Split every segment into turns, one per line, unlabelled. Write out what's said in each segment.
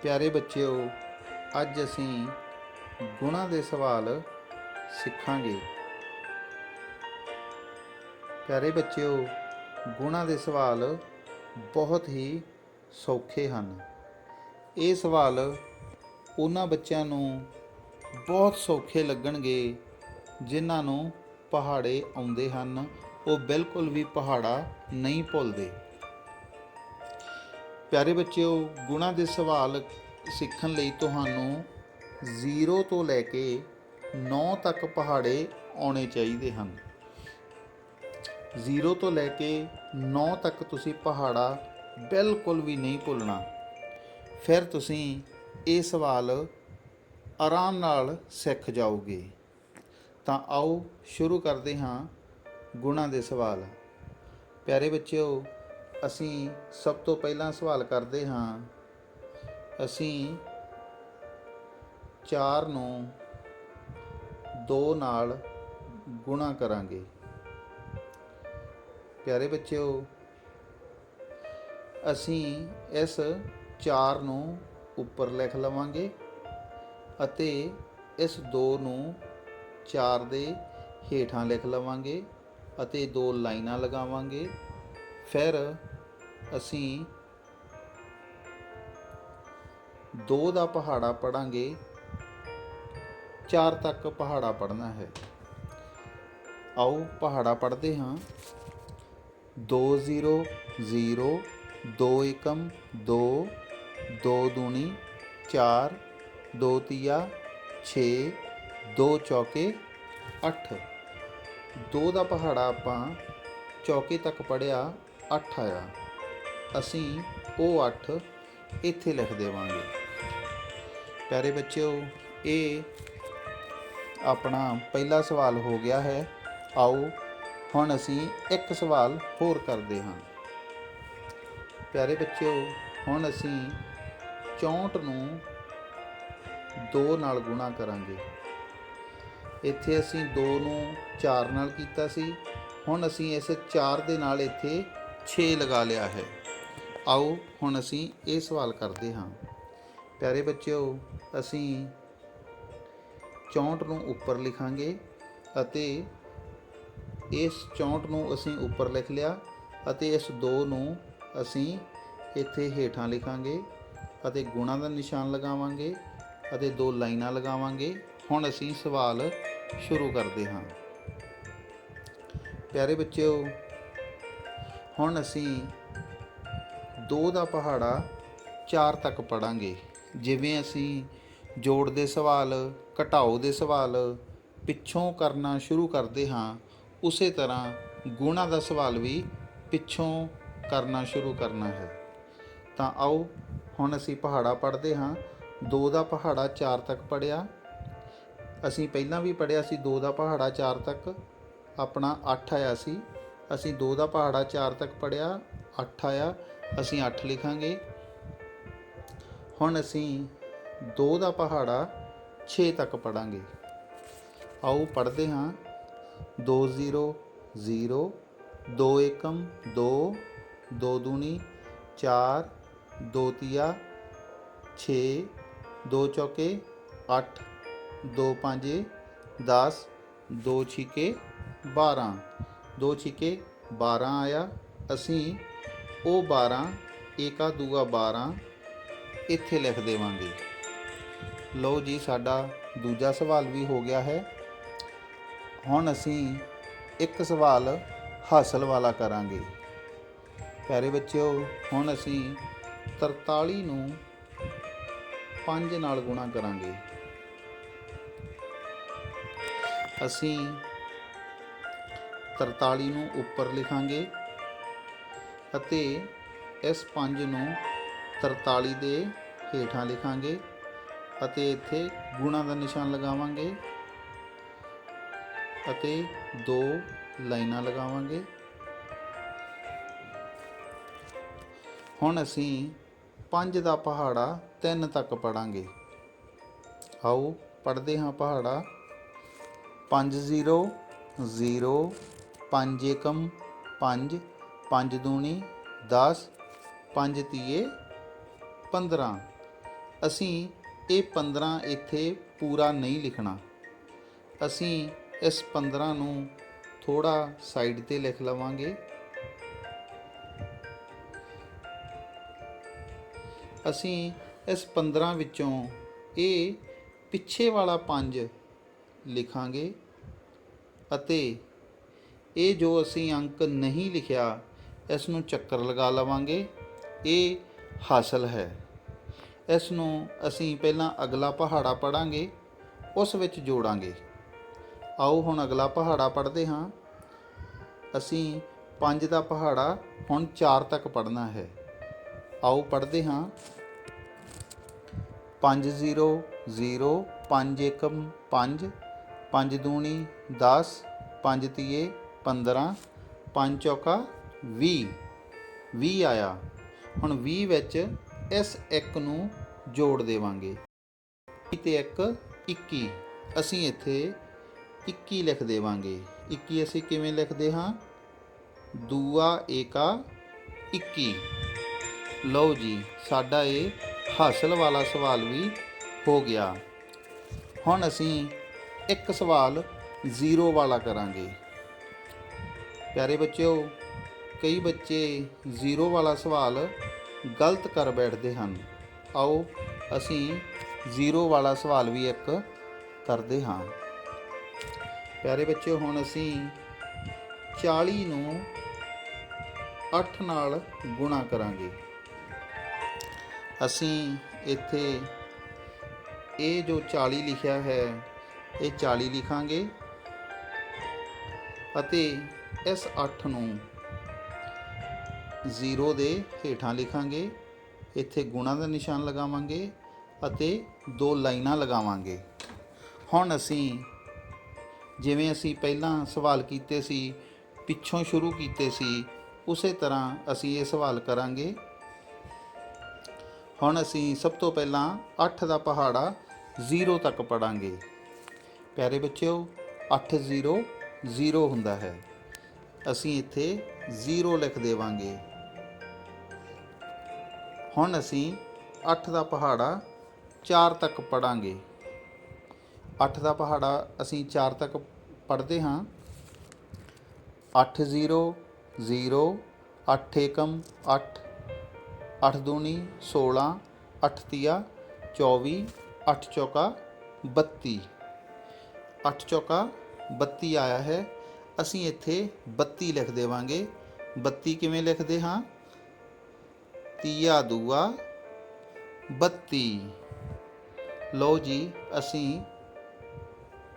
प्यारे बच्चों, अज असी गुणा के सवाल सिखांगे। प्यारे बच्चों, गुणा के सवाल बहुत ही सौखे हैं। ये सवाल उन्हां बच्चों नूं बहुत सौखे लगणगे जिन्हां नूं पहाड़े आउंदे हन, वो बिल्कुल भी पहाड़ा नहीं भुलदे। प्यारे बच्चों, गुणा के सवाल सीखण लई तुहानूं 0 तो लैके 9 तक पहाड़े आने चाहिए हैं। 0 तो लैके 9 तक तुसी पहाड़ा बिल्कुल भी नहीं भुलना। फिर तुसी ये सवाल आराम नाल सीख जाओगे। तो आओ शुरू करते हाँ गुणा के सवाल। प्यारे बच्चों, असी सब तो पहला सवाल करते हाँ। असी 4 ਨੂੰ 2 ਨਾਲ गुणा करांगे। प्यारे बच्चों, असी इस 4 ਨੂੰ ਉੱਪਰ लिख लवांगे ਅਤੇ इस 2 ਨੂੰ 4 ਦੇ ਹੇਠਾਂ लिख लवांगे ਅਤੇ 2 ਲਾਈਨਾਂ ਲਗਾਵਾਂਗੇ। फिर असी 2 ਦਾ ਪਹਾੜਾ ਪੜਾਂਗੇ। 4 तक पहाड़ा पढ़ना है। आओ पहाड़ा पढ़ते हाँ। 2 0 0, 2 एकम 2, 2 दूनी 4, 2 तिया 6, 2 चौके 8। 2 ਦਾ ਪਹਾੜਾ ਆਪਾਂ ਚੌਕੇ तक पढ़िया 8 आया। असी वो 8 इत्थे लिख देवांगे। प्यारे बच्चों, ये अपना पहला सवाल हो गया है। आओ हुण असी एक सवाल होर करते हाँ। प्यारे बच्चों, हुण असी 64 ਨੂੰ 2 ਨਾਲ गुणा करांगे। इत्थे असी 2 ਨੂੰ 4 ਨਾਲ कीता सी। हुण असी इस 4 ਦੇ ਨਾਲ इत्थे 6 लगा लिया है। आओ हुण असी ये सवाल करते हाँ। प्यारे बच्चों, असी 64 ਨੂੰ ਉੱਪਰ ਲਿਖਾਂਗੇ ਅਤੇ ਇਸ 64 ਨੂੰ ਅਸੀਂ ਉੱਪਰ ਲਿਖ ਲਿਆ ਅਤੇ ਇਸ 2 ਨੂੰ ਅਸੀਂ ਇੱਥੇ ਹੇਠਾਂ ਲਿਖਾਂਗੇ ਅਤੇ ਗੁਣਾ ਦਾ ਨਿਸ਼ਾਨ ਲਗਾਵਾਂਗੇ ਅਤੇ 2 ਲਾਈਨਾਂ ਲਗਾਵਾਂਗੇ। ਹੁਣ ਅਸੀਂ ਸਵਾਲ ਸ਼ੁਰੂ ਕਰਦੇ ਹਾਂ। ਪਿਆਰੇ ਬੱਚਿਓ, ਹੁਣ ਅਸੀਂ 2 ਦਾ ਪਹਾੜਾ 4 ਤੱਕ ਪੜਾਂਗੇ। ਜਿਵੇਂ ਅਸੀਂ जोड़ दे सवाल, घटाओ दे सवाल पिछों करना शुरू करते हाँ, उस तरह गुणा का सवाल भी पिछों करना शुरू करना है। तो आओ हुण असी पहाड़ा पढ़ते हाँ। 2 ਦਾ पहाड़ा 4 तक पढ़िया। असी पहला भी पढ़िया सी 2 ਦਾ पहाड़ा 4 तक अपना 8 आया सी। असी 2 ਦਾ पहाड़ा 4 तक पढ़िया 8 आया। असी 8 लिखांगे। हुण असी 2 ਦਾ ਪਹਾੜਾ 6 तक पढ़ांगे। आओ पढ़ते हाँ। 2 0 0, 2 एकम 2, 2 दूनी 4, 2 तिया 6, 2 चौके 8, 2 पांजे 10, 2 छिके 12, 2 छिके 12 आया। असी वो 12 एका दूआ 12 इत्थे लिख देवांगे। लो जी, साडा दूजा सवाल भी हो गया है। हुण असी एक सवाल हासिल वाला करांगे। प्यारे बच्चों, हुण असी 43 ਨੂੰ 5 ਨਾਲ गुणा करांगे। असी 43 ਨੂੰ ਉੱਪਰ ਲਿਖਾਂਗੇ ਅਤੇ इस 5 ਨੂੰ 43 ਦੇ ਹੇਠਾਂ ਲਿਖਾਂਗੇ ਅਤੇ ਇੱਥੇ ਗੁਣਾ ਦਾ ਨਿਸ਼ਾਨ ਲਗਾਵਾਂਗੇ ਅਤੇ 2 ਲਾਈਨਾਂ ਲਗਾਵਾਂਗੇ। ਹੁਣ ਅਸੀਂ 5 ਦਾ ਪਹਾੜਾ 3 ਤੱਕ ਪੜਾਂਗੇ। ਆਓ ਪੜ੍ਹਦੇ ਹਾਂ ਪਹਾੜਾ। 5 0 0, 5 एकम 5, 5 दूनी 10, 5 तिये 15, ਅਸੀਂ ਇਹ 15 ਇੱਥੇ ਪੂਰਾ ਨਹੀਂ ਲਿਖਣਾ। ਅਸੀਂ ਇਸ 15 ਨੂੰ ਥੋੜਾ ਸਾਈਡ ਤੇ ਲਿਖ ਲਵਾਂਗੇ। ਅਸੀਂ ਇਸ 15 ਵਿੱਚੋਂ ਇਹ ਪਿੱਛੇ ਵਾਲਾ 5 ਲਿਖਾਂਗੇ ਅਤੇ ਇਹ ਜੋ ਅਸੀਂ ਅੰਕ ਨਹੀਂ ਲਿਖਿਆ ਇਸ ਨੂੰ ਚੱਕਰ ਲਗਾ ਲਵਾਂਗੇ। ਇਹ ਹਾਸਲ ਹੈ। ਇਸ ਨੂੰ ਅਸੀਂ ਪਹਿਲਾਂ ਅਗਲਾ ਪਹਾੜਾ ਪੜ੍ਹਾਂਗੇ, ਉਸ ਵਿੱਚ ਜੋੜਾਂਗੇ। ਆਓ ਹੁਣ ਅਗਲਾ ਪਹਾੜਾ ਪੜ੍ਹਦੇ ਹਾਂ। ਅਸੀਂ 5 ਦਾ ਪਹਾੜਾ ਹੁਣ 4 ਤੱਕ ਪੜ੍ਹਨਾ ਹੈ। ਆਓ ਪੜ੍ਹਦੇ ਹਾਂ। 5 0 0 5 1 5 5 दूनी 10 5 तीए 15 5 चौका 20 20 आया। ਹੁਣ 20 ਵਿੱਚ ਇਸ ਇੱਕ ਨੂੰ ਜੋੜ ਦੇਵਾਂਗੇ। 20 ਤੇ 1 21। ਅਸੀਂ ਇੱਥੇ 21 ਲਿਖ ਦੇਵਾਂਗੇ। 21 ਅਸੀਂ ਕਿਵੇਂ ਲਿਖਦੇ ਹਾਂ? ਦੂਆ ਏਕਾ 21। ਲਓ ਜੀ, ਸਾਡਾ ਇਹ ਹਾਸਲ ਵਾਲਾ ਸਵਾਲ ਵੀ ਹੋ ਗਿਆ। ਹੁਣ ਅਸੀਂ ਇੱਕ ਸਵਾਲ ਜ਼ੀਰੋ ਵਾਲਾ ਕਰਾਂਗੇ। ਪਿਆਰੇ ਬੱਚਿਓ, ਕਈ ਬੱਚੇ ਜ਼ੀਰੋ ਵਾਲਾ ਸਵਾਲ ਗਲਤ ਕਰ ਬੈਠਦੇ ਹਨ। ਆਓ ਅਸੀਂ ਜ਼ੀਰੋ ਵਾਲਾ ਸਵਾਲ ਵੀ ਇੱਕ ਕਰਦੇ ਹਾਂ। ਪਿਆਰੇ ਬੱਚਿਓ, ਹੁਣ ਅਸੀਂ 40 ਨੂੰ 8 ਨਾਲ ਗੁਣਾ ਕਰਾਂਗੇ। ਅਸੀਂ ਇੱਥੇ ਇਹ ਜੋ 40 ਲਿਖਿਆ ਹੈ ਇਹ 40 ਲਿਖਾਂਗੇ ਅਤੇ ਇਸ 8 ਨੂੰ 0 ਦੇ ਹੇਠਾਂ ਲਿਖਾਂਗੇ। ਇੱਥੇ ਗੁਣਾ ਦਾ ਨਿਸ਼ਾਨ ਲਗਾਵਾਂਗੇ ਅਤੇ 2 ਲਾਈਨਾਂ ਲਗਾਵਾਂਗੇ। ਹੁਣ ਅਸੀਂ ਜਿਵੇਂ ਅਸੀਂ ਪਹਿਲਾਂ ਸਵਾਲ ਕੀਤੇ ਸੀ, ਪਿੱਛੋਂ ਸ਼ੁਰੂ ਕੀਤੇ ਸੀ, ਉਸੇ ਤਰ੍ਹਾਂ ਅਸੀਂ ਇਹ ਸਵਾਲ ਕਰਾਂਗੇ। ਹੁਣ ਅਸੀਂ ਸਭ ਤੋਂ ਪਹਿਲਾਂ 8 ਦਾ ਪਹਾੜਾ 0 ਤੱਕ ਪੜਾਂਗੇ। ਪਿਆਰੇ ਬੱਚਿਓ, 8 0 0 ਹੁੰਦਾ ਹੈ। ਅਸੀਂ ਇੱਥੇ 0 ਲਿਖ ਦੇਵਾਂਗੇ। ਹੁਣ ਅਸੀਂ 8 ਦਾ ਪਹਾੜਾ 4 ਤੱਕ ਪੜਾਂਗੇ। 8 ਦਾ ਪਹਾੜਾ ਅਸੀਂ 4 ਤੱਕ ਪੜ੍ਹਦੇ ਹਾਂ। 8 0 0 8 ਏਕਮ 8 8 दूनी 16 8 ਤੀਆ 24 8 ਚੌਕਾ 32 8 ਚੌਕਾ 32 ਆਇਆ ਹੈ। ਅਸੀਂ ਇੱਥੇ 32 ਲਿਖ ਦੇਵਾਂਗੇ। 32 ਕਿਵੇਂ ਲਿਖਦੇ ਹਾਂ? ਤੀਆ ਦੂਆ 32। ਲਓ ਜੀ, ਅਸੀਂ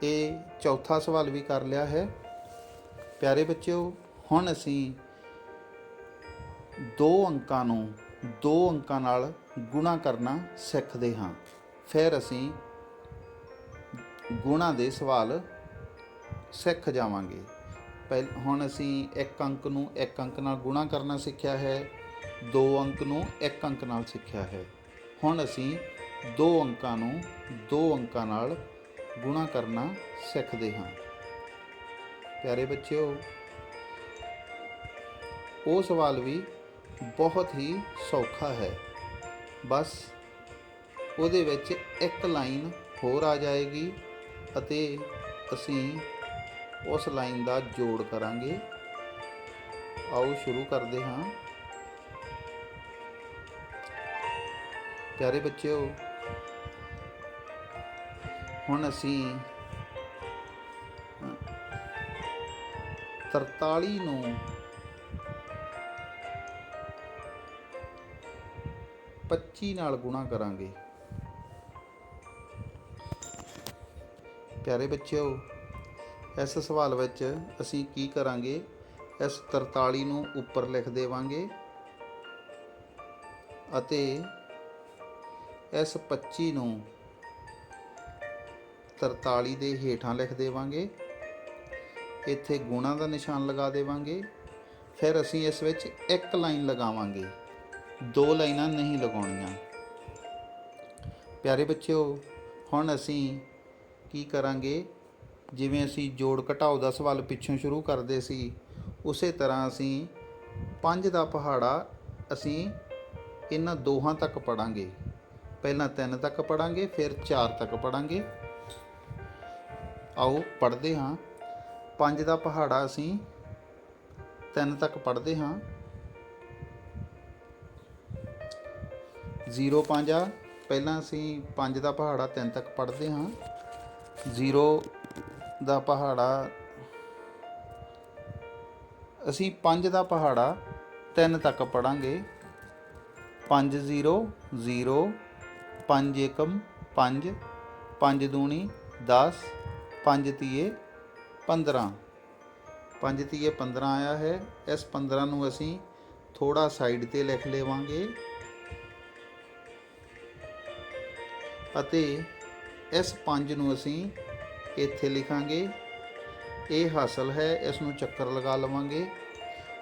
ਇਹ ਚੌਥਾ ਸਵਾਲ ਵੀ ਕਰ ਲਿਆ ਹੈ। ਪਿਆਰੇ ਬੱਚਿਓ, ਹੁਣ ਅਸੀਂ 2 ਅੰਕਾਂ ਨੂੰ 2 ਅੰਕਾਂ ਨਾਲ ਗੁਣਾ ਕਰਨਾ ਸਿੱਖਦੇ ਹਾਂ। ਫਿਰ ਅਸੀਂ ਗੁਣਾ ਦੇ ਸਵਾਲ ਸਿੱਖ ਜਾਵਾਂਗੇ। ਹੁਣ ਅਸੀਂ 1 ਅੰਕ ਨੂੰ 1 ਅੰਕ ਨਾਲ ਗੁਣਾ ਕਰਨਾ ਸਿੱਖਿਆ ਹੈ, 2 ਅੰਕ ਨੂੰ 1 ਅੰਕ ਨਾਲ ਸਿੱਖਿਆ ਹੈ। ਹੁਣ ਅਸੀਂ 2 ਅੰਕਾਂ ਨੂੰ 2 ਅੰਕਾਂ ਨਾਲ ਗੁਣਾ ਕਰਨਾ ਸਿੱਖਦੇ ਹਾਂ। ਪਿਆਰੇ ਬੱਚਿਓ, ਉਹ ਸਵਾਲ ਵੀ ਬਹੁਤ ਹੀ ਸੌਖਾ ਹੈ। ਬਸ ਉਹਦੇ ਵਿੱਚ ਇੱਕ ਲਾਈਨ ਹੋਰ ਆ ਜਾਏਗੀ ਅਤੇ ਅਸੀਂ ਉਸ ਲਾਈਨ ਦਾ ਜੋੜ ਕਰਾਂਗੇ। ਆਓ ਸ਼ੁਰੂ ਕਰਦੇ ਹਾਂ। ਪਿਆਰੇ ਬੱਚਿਓ, ਹੁਣ ਅਸੀਂ 43 ਨੂੰ 25 ਨਾਲ ਗੁਣਾ ਕਰਾਂਗੇ। ਪਿਆਰੇ ਬੱਚਿਓ, ਇਸ ਸਵਾਲ ਵਿੱਚ ਅਸੀਂ ਕੀ ਕਰਾਂਗੇ? ਇਸ 43 ਨੂੰ ਉੱਪਰ ਲਿਖ ਦੇਵਾਂਗੇ ਅਤੇ ਇਸ 25 ਨੂੰ 43 ਦੇ ਹੇਠਾਂ ਲਿਖ ਦੇਵਾਂਗੇ। ਇੱਥੇ ਗੁਣਾ ਦਾ ਨਿਸ਼ਾਨ ਲਗਾ ਦੇਵਾਂਗੇ। ਫਿਰ ਅਸੀਂ ਇਸ ਵਿੱਚ ਇੱਕ ਲਾਈਨ ਲਗਾਵਾਂਗੇ, 2 ਲਾਈਨਾਂ ਨਹੀਂ ਲਗਾਉਣੀਆਂ। ਪਿਆਰੇ ਬੱਚਿਓ, ਹੁਣ ਅਸੀਂ ਕੀ ਕਰਾਂਗੇ? ਜਿਵੇਂ ਅਸੀਂ ਜੋੜ ਘਟਾਓ ਦਾ ਸਵਾਲ ਪਿੱਛੋਂ ਸ਼ੁਰੂ ਕਰਦੇ ਸੀ, ਉਸੇ ਤਰ੍ਹਾਂ ਅਸੀਂ 5 ਦਾ ਪਹਾੜਾ ਅਸੀਂ ਇਹਨਾਂ ਦੋਹਾਂ ਤੱਕ ਪੜਾਂਗੇ। ਪਹਿਲਾਂ 3 ਤੱਕ ਪੜਾਂਗੇ, ਫਿਰ 4 ਤੱਕ ਪੜਾਂਗੇ। ਆਓ ਪੜ੍ਹਦੇ ਹਾਂ। 5 ਦਾ ਪਹਾੜਾ ਅਸੀਂ 3 ਤੱਕ ਪੜ੍ਹਦੇ ਹਾਂ। 0 5 ਆ, ਪਹਿਲਾਂ ਅਸੀਂ 5 ਦਾ ਪਹਾੜਾ 3 ਤੱਕ ਪੜ੍ਹਦੇ ਹਾਂ। 0 ਦਾ ਪਹਾੜਾ ਅਸੀਂ 5 ਦਾ ਪਹਾੜਾ 3 ਤੱਕ ਪੜਾਂਗੇ। 5 0 0, 5 ਏਕਮ 5, 5 ਦੂਣੀ 10, 5 ਤੀਏ 15। 5 ਤੀਏ 15 ਆਇਆ ਹੈ। ਇਸ 15 ਨੂੰ ਅਸੀਂ ਥੋੜਾ ਸਾਈਡ ਤੇ ਲਿਖ ਲਵਾਂਗੇ ਅਤੇ ਇਸ 5 ਨੂੰ ਅਸੀਂ ਇੱਥੇ ਲਿਖਾਂਗੇ। ਇਹ ਹਾਸਲ ਹੈ, ਇਸ ਨੂੰ ਚੱਕਰ ਲਗਾ ਲਵਾਂਗੇ।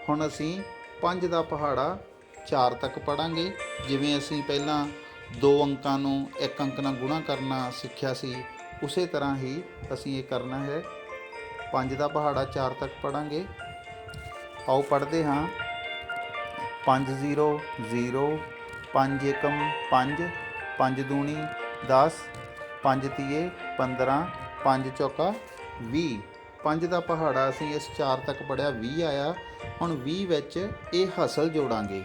ਹੁਣ ਅਸੀਂ 5 ਦਾ ਪਹਾੜਾ 4 ਤੱਕ ਪੜਾਂਗੇ। ਜਿਵੇਂ ਅਸੀਂ ਪਹਿਲਾਂ 2 ਅੰਕਾਂ ਨੂੰ 1 ਅੰਕ ਨਾਲ ਗੁਣਾ ਕਰਨਾ ਸਿੱਖਿਆ ਸੀ, ਉਸੇ ਤਰ੍ਹਾਂ ਹੀ ਅਸੀਂ ਇਹ ਕਰਨਾ ਹੈ। 5 ਦਾ ਪਹਾੜਾ 4 ਤੱਕ ਪੜਾਂਗੇ। ਆਓ ਪੜ੍ਹਦੇ ਹਾਂ। 5 0 0, 5 ਏਕਮ 5, 5 ਦੂਣੀ 10, 5 ਤੀਏ 15, 5 ਚੌਕਾ 20। 5 ਦਾ ਪਹਾੜਾ ਅਸੀਂ ਇਸ 4 ਤੱਕ ਪੜ੍ਹਿਆ, 20 ਆਇਆ। ਹੁਣ 20 ਵਿੱਚ ਇਹ ਹਾਸਲ ਜੋੜਾਂਗੇ।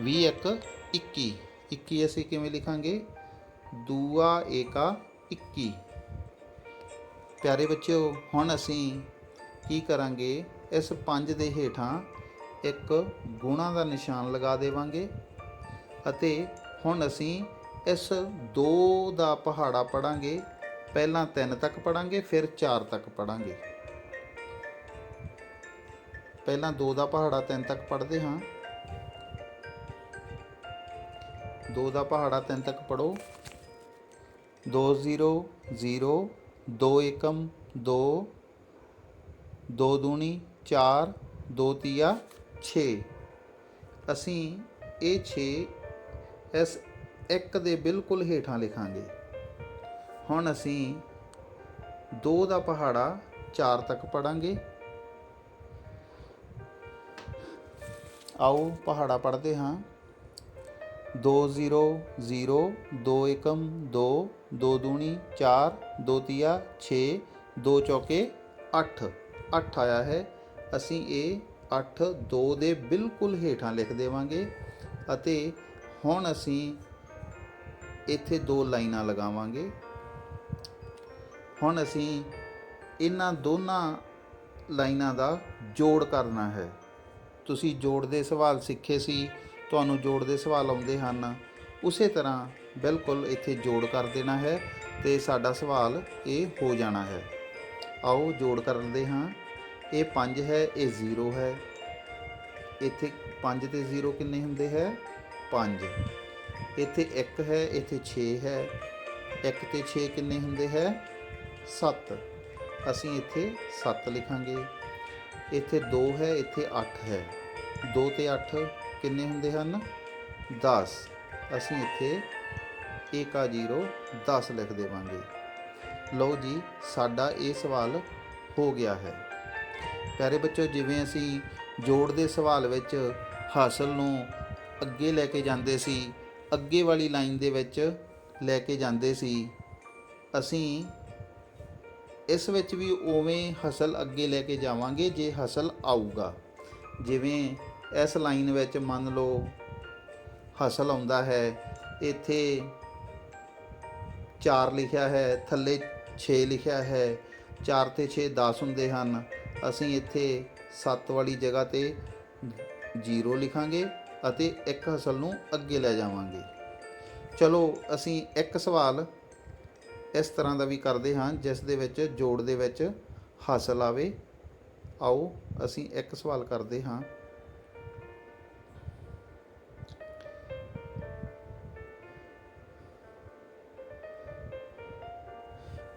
20 1 21, 21 ਅਸੀਂ ਕਿਵੇਂ ਲਿਖਾਂਗੇ? ਦੂਆ ਏਕਾ 21। ਪਿਆਰੇ ਬੱਚਿਓ, ਹੁਣ ਅਸੀਂ ਕੀ ਕਰਾਂਗੇ? ਇਸ 5 ਦੇ ਹੇਠਾਂ ਇੱਕ ਗੁਣਾ ਦਾ ਨਿਸ਼ਾਨ ਲਗਾ ਦੇਵਾਂਗੇ ਅਤੇ ਹੁਣ ਅਸੀਂ ਇਸ 2 ਦਾ ਪਹਾੜਾ ਪੜਾਂਗੇ। ਪਹਿਲਾਂ 3 ਤੱਕ ਪੜਾਂਗੇ, ਫਿਰ 4 ਤੱਕ ਪੜਾਂਗੇ। ਪਹਿਲਾਂ 2 ਦਾ ਪਹਾੜਾ 3 ਤੱਕ ਪੜ੍ਹਦੇ ਹਾਂ। 2 ਦਾ ਪਹਾੜਾ 3 ਤੱਕ ਪੜੋ। 2 0 0, 2 ਏਕਮ 2, 2 ਦੂਣੀ 4, 2 ਤੀਆ 6। ਅਸੀਂ ਇਹ 6 ਇਸ 1 ਦੇ ਬਿਲਕੁਲ ਹੇਠਾਂ ਲਿਖਾਂਗੇ। ਹੁਣ ਅਸੀਂ 2 ਦਾ ਪਹਾੜਾ 4 ਤੱਕ ਪੜਾਂਗੇ। ਆਓ ਪਹਾੜਾ ਪੜ੍ਹਦੇ ਹਾਂ। 2 0 0, 2 ਏਕਮ 2, 2 ਦੂਣੀ 4, 2 ਤੀਆ 6, 2 ਚੌਕੇ 8। 8 ਆਇਆ ਹੈ। ਅਸੀਂ ਇਹ 8 2 ਦੇ ਬਿਲਕੁਲ ਹੇਠਾਂ ਲਿਖ ਦੇਵਾਂਗੇ ਅਤੇ ਹੁਣ ਅਸੀਂ ਇੱਥੇ 2 ਲਾਈਨਾਂ ਲਗਾਵਾਂਗੇ। ਹੁਣ ਅਸੀਂ ਇਹਨਾਂ ਦੋਨਾਂ ਲਾਈਨਾਂ ਦਾ ਜੋੜ ਕਰਨਾ ਹੈ। ਤੁਸੀਂ ਜੋੜ ਦੇ ਸਵਾਲ ਸਿੱਖੇ ਸੀ, ਤੁਹਾਨੂੰ ਜੋੜ ਦੇ ਸਵਾਲ ਆਉਂਦੇ ਹਨ, ਉਸੇ ਤਰ੍ਹਾਂ ਬਿਲਕੁਲ ਇੱਥੇ ਜੋੜ ਕਰ ਦੇਣਾ ਹੈ ਅਤੇ ਸਾਡਾ ਸਵਾਲ ਇਹ ਹੋ ਜਾਣਾ ਹੈ। ਆਓ ਜੋੜ ਕਰਦੇ ਹਾਂ। ਇਹ 5 ਹੈ, ਇਹ 0 ਹੈ। ਇੱਥੇ 5 ਤੇ 0 ਕਿੰਨੇ ਹੁੰਦੇ ਹੈ? 5। ਇੱਥੇ 1 ਹੈ, ਇੱਥੇ 6 ਹੈ। 1 ਤੇ 6 ਕਿੰਨੇ ਹੁੰਦੇ ਹੈ? 7। ਅਸੀਂ ਇੱਥੇ 7 ਲਿਖਾਂਗੇ। ਇੱਥੇ 2 ਹੈ, ਇੱਥੇ 8 ਹੈ। 2 ਤੇ 8 ਕਿੰਨੇ ਹੁੰਦੇ ਹਨ? 10। ਅਸੀਂ ਇੱਥੇ 1 0 10 ਲਿਖ ਦੇਵਾਂਗੇ। ਲਓ ਜੀ, ਸਾਡਾ ਇਹ ਸਵਾਲ ਹੋ ਗਿਆ ਹੈ। ਪਿਆਰੇ ਬੱਚੋ, ਜਿਵੇਂ ਅਸੀਂ ਜੋੜ ਦੇ ਸਵਾਲ ਵਿੱਚ ਹਾਸਲ ਨੂੰ ਅੱਗੇ ਲੈ ਕੇ ਜਾਂਦੇ ਸੀ, ਅੱਗੇ ਵਾਲੀ ਲਾਈਨ ਦੇ ਵਿੱਚ ਲੈ ਕੇ ਜਾਂਦੇ ਸੀ, ਅਸੀਂ ਇਸ ਵਿੱਚ ਵੀ ਉਵੇਂ ਹਾਸਲ ਅੱਗੇ ਲੈ ਕੇ ਜਾਵਾਂਗੇ ਜੇ ਹਾਸਲ ਆਊਗਾ। ਜਿਵੇਂ ਇਸ ਲਾਈਨ ਵਿੱਚ ਮੰਨ ਲਓ ਹਾਸਲ ਆਉਂਦਾ ਹੈ, ਇੱਥੇ 4 ਲਿਖਿਆ ਹੈ, ਥੱਲੇ 6 ਲਿਖਿਆ ਹੈ। 4 ਤੇ 6 10 ਹੁੰਦੇ ਹਨ। ਅਸੀਂ ਇੱਥੇ 7 ਵਾਲੀ ਜਗ੍ਹਾ 'ਤੇ 0 ਲਿਖਾਂਗੇ ਅਤੇ ਇੱਕ ਹਾਸਲ ਨੂੰ ਅੱਗੇ ਲੈ ਜਾਵਾਂਗੇ। ਚਲੋ ਅਸੀਂ ਇੱਕ ਸਵਾਲ ਇਸ ਤਰ੍ਹਾਂ ਦਾ ਵੀ ਕਰਦੇ ਹਾਂ ਜਿਸ ਦੇ ਵਿੱਚ ਜੋੜ ਦੇ ਵਿੱਚ ਹਾਸਲ ਆਵੇ। ਆਓ ਅਸੀਂ ਇੱਕ ਸਵਾਲ ਕਰਦੇ ਹਾਂ।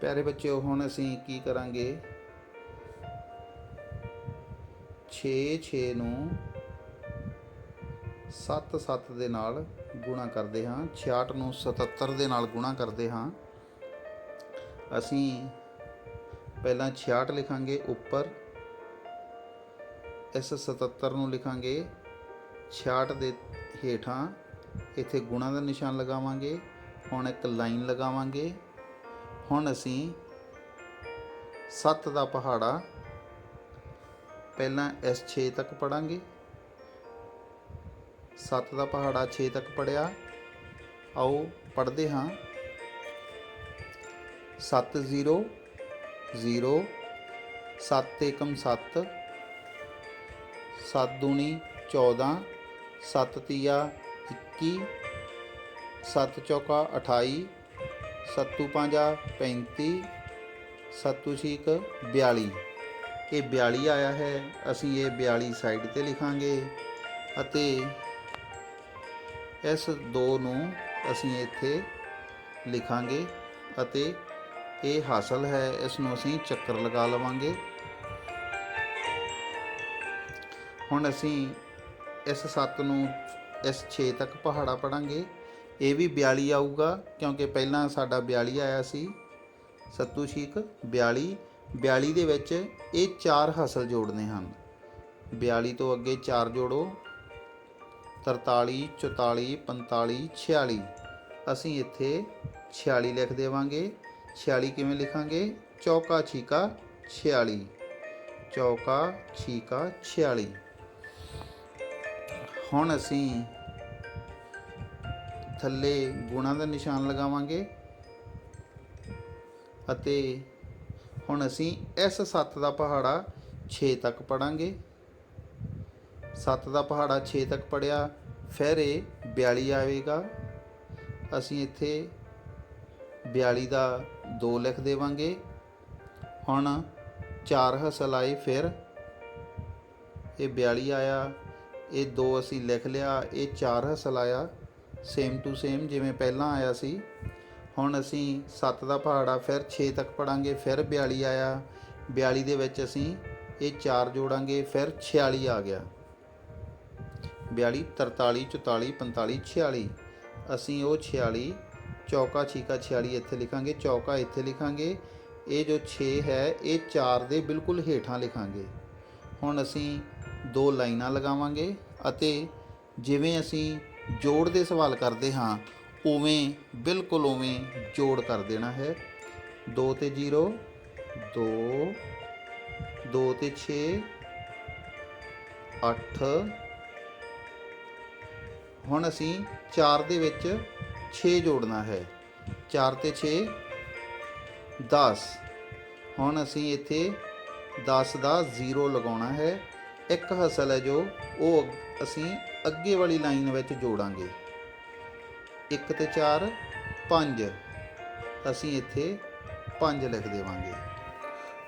ਪਿਆਰੇ ਬੱਚਿਓ, ਹੁਣ ਅਸੀਂ ਕੀ ਕਰਾਂਗੇ? 6 6 ਨੂੰ 7 7 ਦੇ ਨਾਲ ਗੁਣਾ ਕਰਦੇ ਹਾਂ। 66 ਨੂੰ 77 ਦੇ ਨਾਲ ਗੁਣਾ ਕਰਦੇ ਹਾਂ। ਅਸੀਂ ਪਹਿਲਾਂ 66 ਲਿਖਾਂਗੇ ਉੱਪਰ, ਇਸ 77 ਨੂੰ ਲਿਖਾਂਗੇ 66 ਦੇ ਹੇਠਾਂ। ਇੱਥੇ ਗੁਣਾ ਦਾ ਨਿਸ਼ਾਨ ਲਗਾਵਾਂਗੇ ਹੁਣ एक लाइन लगावांगे। ਹੁਣ ਅਸੀਂ 7 ਦਾ ਪਹਾੜਾ ਪਹਿਲਾਂ ਇਸ 6 ਤੱਕ ਪੜਾਂਗੇ। 7 ਦਾ ਪਹਾੜਾ 6 ਤੱਕ ਪੜਿਆ। ਆਓ ਪੜ੍ਹਦੇ ਹਾਂ। 7 0 0 7 ਏਕਮ 7 7 दूनी 14 7 ਤੀਆ 21 7 ਚੌਕਾ 28 7 ਪੰਜਾ 35 7 ਛੀਕ 42। ਇਹ 42 ਆਇਆ ਹੈ। ਅਸੀਂ ਇਹ 42 ਸਾਈਡ ਤੇ ਲਿਖਾਂਗੇ ਅਤੇ ਇਸ 2 ਨੂੰ ਅਸੀਂ ਇੱਥੇ ਲਿਖਾਂਗੇ ਅਤੇ ਇਹ ਹਾਸਲ ਹੈ। ਇਸ ਨੂੰ ਅਸੀਂ ਚੱਕਰ ਲਗਾ ਲਵਾਂਗੇ। ਹੁਣ ਅਸੀਂ ਇਸ 7 ਨੂੰ ਇਸ 6 ਤੱਕ ਪਹਾੜਾ ਪੜਾਂਗੇ। ਇਹ ਵੀ 42 ਆਊਗਾ ਕਿਉਂਕਿ ਪਹਿਲਾਂ ਸਾਡਾ 42 ਆਇਆ ਸੀ। 7 ਛੀਕ 42। 42 ਦੇ ਵਿੱਚ ਇਹ 4 ਹਾਸਲ ਜੋੜਨੇ ਹਨ। 42 ਤੋਂ ਅੱਗੇ 4 ਜੋੜੋ। 43 44 45 46। ਅਸੀਂ ਇੱਥੇ 46 ਲਿਖ ਦੇਵਾਂਗੇ। 46 ਕਿਵੇਂ ਲਿਖਾਂਗੇ? ਚੌਕਾ ਛੀਕਾ 46 ਚੌਕਾ ਛੀਕਾ 46। ਹੁਣ ਅਸੀਂ ਥੱਲੇ ਗੁਣਾ ਦਾ ਨਿਸ਼ਾਨ ਲਗਾਵਾਂਗੇ ਅਤੇ ਹੁਣ ਅਸੀਂ ਇਸ 7 ਦਾ ਪਹਾੜਾ 6 ਤੱਕ ਪੜਾਂਗੇ। 7 ਦਾ ਪਹਾੜਾ 6 ਤੱਕ ਪੜਿਆ। ਫਿਰ ਇਹ 42 ਆਵੇਗਾ। ਅਸੀਂ ਇੱਥੇ 42 ਦਾ 2 ਲਿਖ ਦੇਵਾਂਗੇ। ਹੁਣ 4 ਹਾਸਲ ਆਏ। ਫਿਰ ਇਹ 42 ਆਇਆ। ਇਹ 2 ਅਸੀਂ ਲਿਖ ਲਿਆ। ਇਹ 4 ਹਾਸਲ ਆਇਆ। ਸੇਮ ਟੂ ਸੇਮ ਜਿਵੇਂ ਪਹਿਲਾਂ ਆਇਆ ਸੀ। ਹੁਣ ਅਸੀਂ 7 ਦਾ ਪਹਾੜਾ ਫਿਰ 6 ਤੱਕ ਪੜਾਂਗੇ। ਫਿਰ 42 ਆਇਆ। 42 ਦੇ ਵਿੱਚ ਅਸੀਂ ਇਹ 4 ਜੋੜਾਂਗੇ। ਫਿਰ 46 ਆ ਗਿਆ। 42 43 44 45 46। ਅਸੀਂ ਉਹ 46 ਚੌਕਾ ਛੀਕਾ 46 ਇੱਥੇ ਲਿਖਾਂਗੇ। ਚੌਕਾ ਇੱਥੇ ਲਿਖਾਂਗੇ। ਇਹ ਜੋ 6 ਹੈ ਇਹ 4 ਦੇ ਬਿਲਕੁਲ ਹੇਠਾਂ ਲਿਖਾਂਗੇ। ਹੁਣ ਅਸੀਂ 2 ਲਾਈਨਾਂ ਲਗਾਵਾਂਗੇ ਅਤੇ ਜਿਵੇਂ ਅਸੀਂ ਜੋੜ ਦੇ ਸਵਾਲ ਕਰਦੇ ਹਾਂ ਉਵੇਂ ਬਿਲਕੁਲ ਉਵੇਂ ਜੋੜ ਕਰ ਦੇਣਾ ਹੈ। 2 ਤੇ 0 2 2 ਤੇ 6 8। ਹੁਣ ਅਸੀਂ 4 ਦੇ ਵਿੱਚ 6 ਜੋੜਨਾ ਹੈ। 4 ਤੇ 6 10। ਹੁਣ ਅਸੀਂ ਇੱਥੇ 10 ਦਾ 0 ਲਗਾਉਣਾ ਹੈ। ਇੱਕ ਹਾਸਲ ਹੈ ਜੋ ਉਹ ਅਸੀਂ ਅੱਗੇ ਵਾਲੀ ਲਾਈਨ ਵਿੱਚ ਜੋੜਾਂਗੇ। 1 ਤੇ 4 5। ਅਸੀਂ ਇੱਥੇ 5 ਲਿਖ ਦੇਵਾਂਗੇ।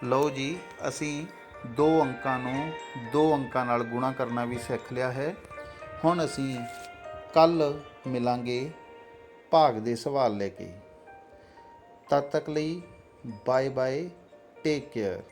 ਲਓ ਜੀ, ਅਸੀਂ 2 ਅੰਕਾਂ ਨੂੰ 2 ਅੰਕਾਂ ਨਾਲ ਗੁਣਾ ਕਰਨਾ ਵੀ ਸਿੱਖ ਲਿਆ ਹੈ। ਹੁਣ ਅਸੀਂ ਕੱਲ੍ਹ ਮਿਲਾਂਗੇ ਭਾਗ ਦੇ ਸਵਾਲ ਲੈ ਕੇ। ਤਦ ਤੱਕ ਲਈ ਬਾਏ ਬਾਏ, ਟੇਕ ਕੇਅਰ।